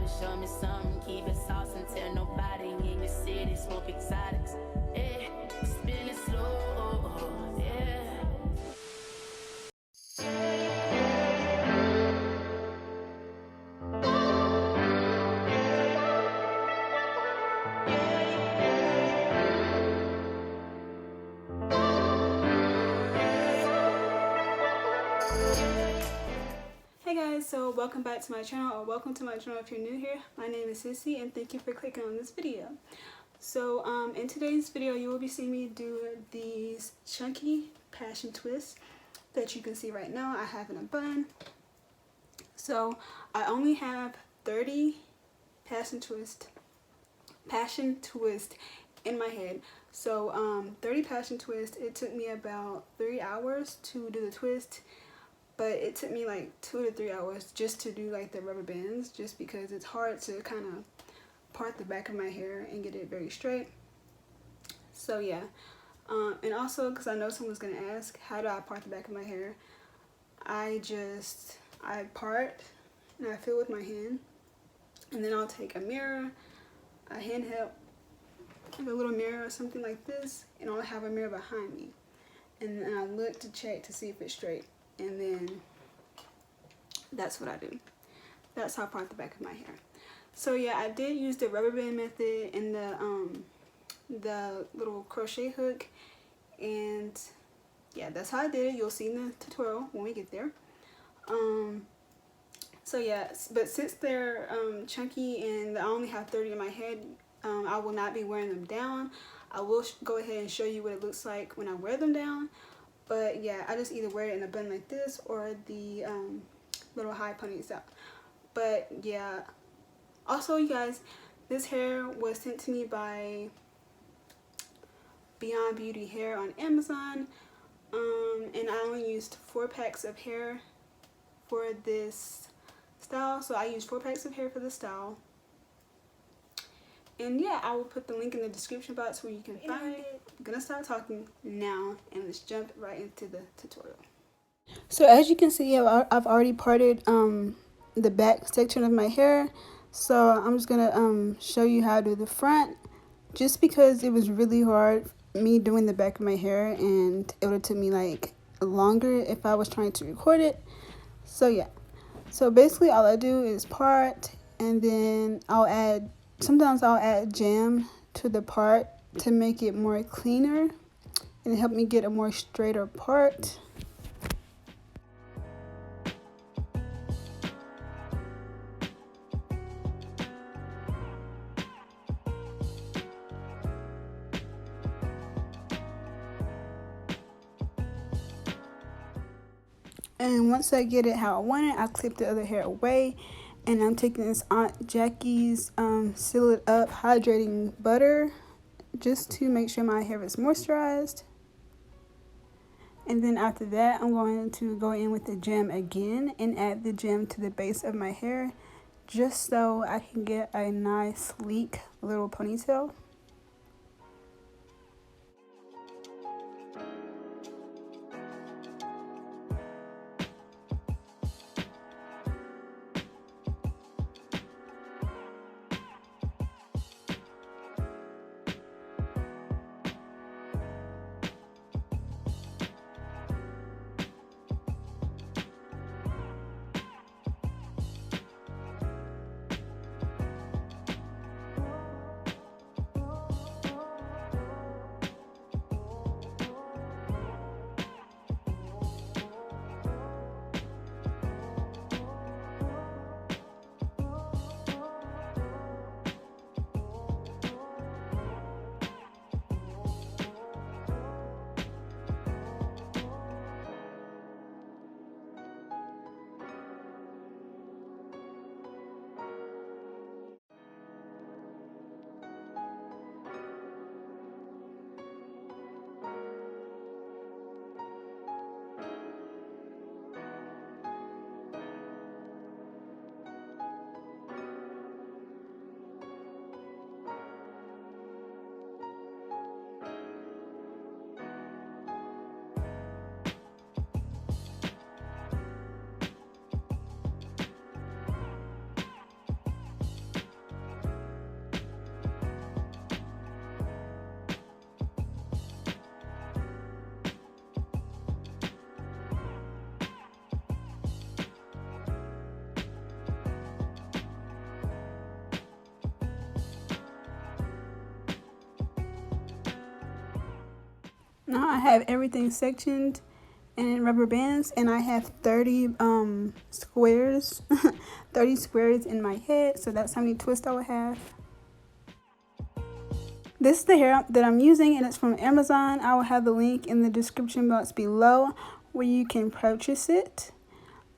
to show me something. Keep it sauce and tell nobody in your city. Smoke exotics. Yeah, spin it slow. Yeah. Hey guys, so welcome back to my channel, or welcome to my channel if you're new here. My name is Sissy and thank you for clicking on this video. So in today's video you will be seeing me do these chunky passion twists that you can see right now I have in a bun. So I only have 30 passion twist in my head. So 30 passion twist, it took me about 3 hours to do the twist. But it took me like 2 to 3 hours just to do like the rubber bands, just because it's hard to kind of part the back of my hair and get it very straight. So yeah, and also because I know someone's gonna ask, how do I part the back of my hair? I part and I fill with my hand, and then I'll take a mirror, a handheld, like a little mirror or something like this, and I'll have a mirror behind me, and then I look to check to see if it's straight. And then that's what I do. That's how I part the back of my hair. So yeah, I did use the rubber band method and the little crochet hook, and yeah, that's how I did it. You'll see in the tutorial when we get there. So yeah, but since they're chunky and I only have 30 in my head, I will not be wearing them down. I will go ahead and show you what it looks like when I wear them down. But yeah, I just either wear it in a bun like this or the little high ponytail. But yeah, also you guys, this hair was sent to me by Beyond Beauty Hair on Amazon. And I only used 4 packs of hair for this style. So I used 4 packs of hair for the style. And yeah, I will put the link in the description box where you can find it. I'm gonna start talking now and let's jump right into the tutorial. So as you can see, I've already parted the back section of my hair. So I'm just gonna show you how to do the front, just because it was really hard me doing the back of my hair, and it would have took me like longer if I was trying to record it. So yeah, so basically all I do is part, and then sometimes I'll add jam to the part to make it more cleaner and help me get a more straighter part. And once I get it how I want it, I clip the other hair away. And I'm taking this Aunt Jackie's Seal It Up Hydrating Butter just to make sure my hair is moisturized. And then after that, I'm going to go in with the gem again and add the gem to the base of my hair, just so I can get a nice sleek little ponytail. Now I have everything sectioned and rubber bands, and I have 30 squares 30 squares in my head, so that's how many twists I would have. This is the hair that I'm using, and it's from Amazon. I will have the link in the description box below where you can purchase it.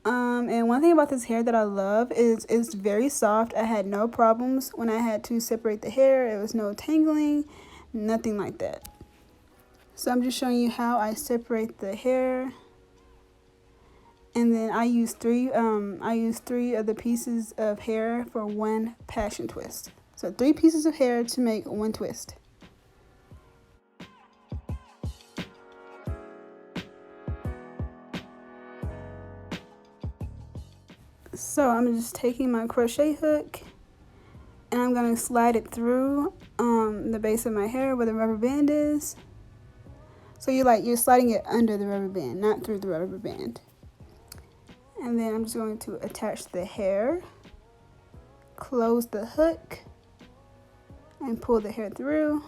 And one thing about this hair that I love is it's very soft. I had no problems when I had to separate the hair. It was no tangling, nothing like that. So I'm just showing you how I separate the hair. And then I use three of the pieces of hair for one passion twist. So 3 pieces of hair to make one twist. So I'm just taking my crochet hook and I'm going to slide it through the base of my hair where the rubber band is. So you're sliding it under the rubber band, not through the rubber band. And then I'm just going to attach the hair, close the hook, and pull the hair through.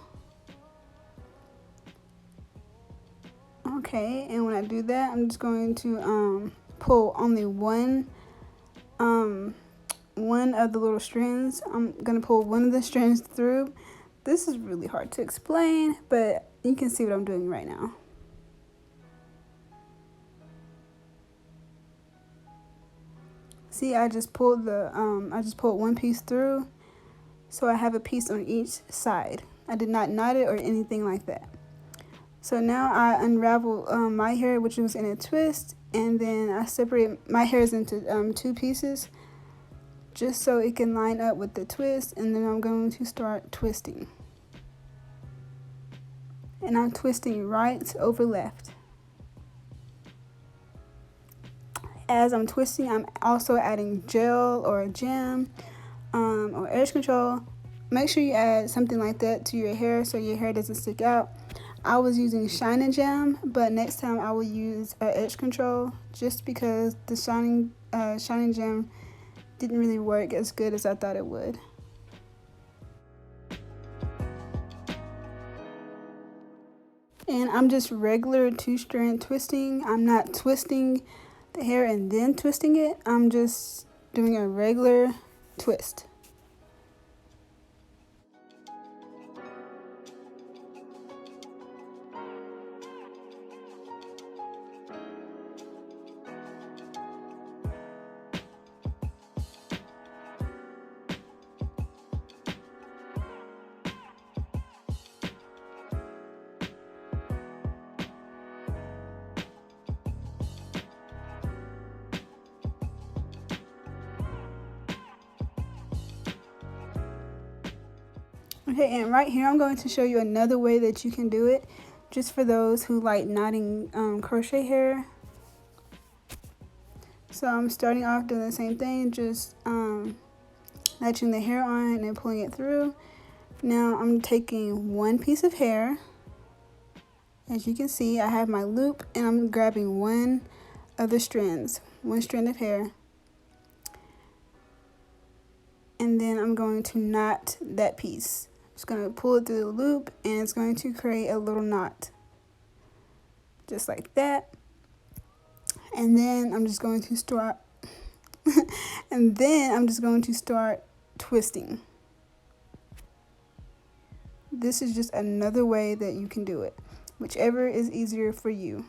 Okay, and when I do that, I'm just going to pull only one of the little strands. I'm gonna pull one of the strands through. This is really hard to explain, but you can see what I'm doing right now. See, I just pulled one piece through, so I have a piece on each side. I did not knot it or anything like that. So now I unravel my hair, which was in a twist, and then I separate my hairs into 2 pieces, just so it can line up with the twist, and then I'm going to start twisting. And I'm twisting right over left. As I'm twisting, I'm also adding gel or jam or edge control. Make sure you add something like that to your hair so your hair doesn't stick out. I was using Shine and Jam, but next time I will use edge control, just because the Shine and Jam didn't really work as good as I thought it would. And I'm just regular 2-strand twisting. I'm not twisting the hair and then twisting it. I'm just doing a regular twist. Okay, and right here I'm going to show you another way that you can do it, just for those who like knotting crochet hair. So I'm starting off doing the same thing, just latching the hair on and pulling it through. Now I'm taking one piece of hair. As you can see, I have my loop, and I'm grabbing one of the strands, one strand of hair. And then I'm going to knot that piece. Just going to pull it through the loop, and it's going to create a little knot. Just like that. And then I'm just going to start twisting. This is just another way that you can do it, whichever is easier for you.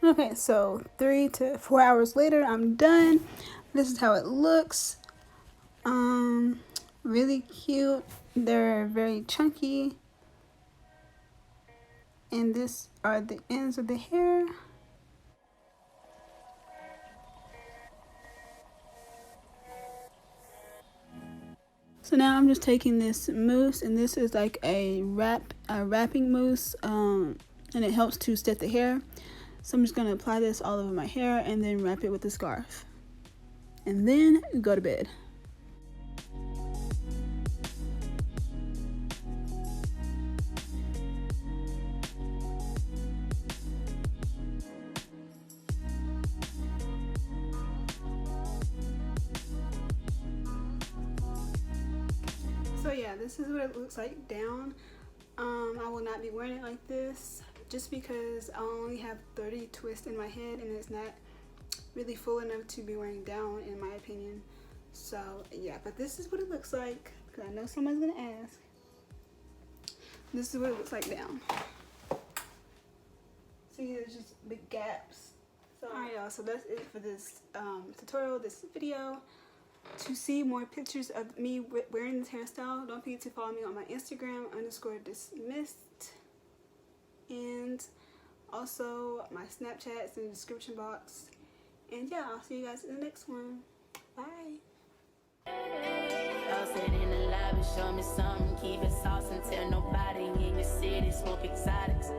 Okay, so 3 to 4 hours later, I'm done. This is how it looks. Really cute. They're very chunky. And this are the ends of the hair. So now I'm just taking this mousse, and this is like a wrapping mousse, and it helps to set the hair. So I'm just gonna apply this all over my hair and then wrap it with a scarf, and then go to bed. So yeah, this is what it looks like down. I will not be wearing it like this just because I only have 30 twists in my head and it's not really full enough to be wearing down in my opinion. So yeah, but this is what it looks like because I know someone's gonna ask. This is what it looks like down. See, there's just big gaps. So alright y'all, so that's it for this tutorial, this video. To see more pictures of me wearing this hairstyle, don't forget to follow me on my Instagram _dismissed, and also my Snapchat's in the description box. And yeah, I'll see you guys in the next one. Bye. Y'all sit in the lobby, show me something, keep it sauce and tell nobody in your city smoke exotics.